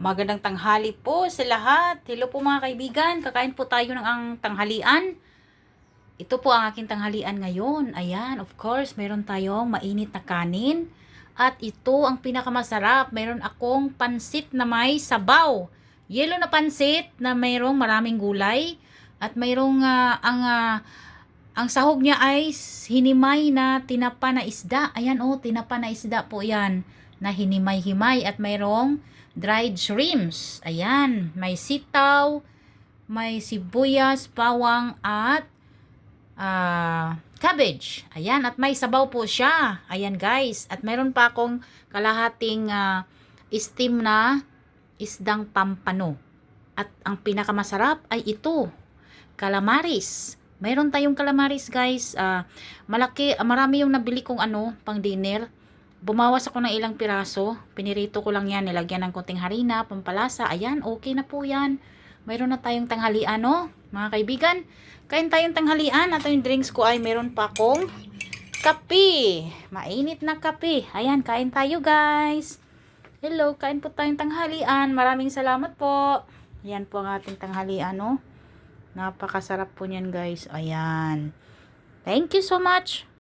Magandang tanghali po sa lahat. Hello po mga kaibigan. Kakain po tayo ng ang tanghalian. Ito po ang aking tanghalian ngayon. Ayan, of course, meron tayong mainit na kanin. At ito ang pinakamasarap. Meron akong pansit na may sabaw. Yellow na pansit na mayroong maraming gulay. At mayroong ang sahog niya ay hinimay na tinapa na isda. Ayan tinapa na isda po yan. Na hinimay-himay at mayroong dried shrimps. Ayan, may sitaw, may sibuyas, bawang at cabbage. Ayan, at may sabaw po siya. Ayan guys, at mayroon pa akong kalahating steam na isdang pampano. At ang pinakamasarap ay ito, calamaris. Mayroon tayong calamaris guys. Marami yung nabili kong pang dinner. Bumawas ako ng ilang piraso. Pinirito ko lang yan. Nilagyan ng konting harina, pampalasa. Ayan, okay na po yan. Mayroon na tayong tanghalian, mga kaibigan. Kain tayong tanghalian. At yung drinks ko ay meron pa akong kape. Mainit na kape. Ayan, kain tayo guys. Hello, kain po tayong tanghalian. Maraming salamat po. Ayan po ang ating tanghalian, Napakasarap po niyan guys. Ayan. Thank you so much.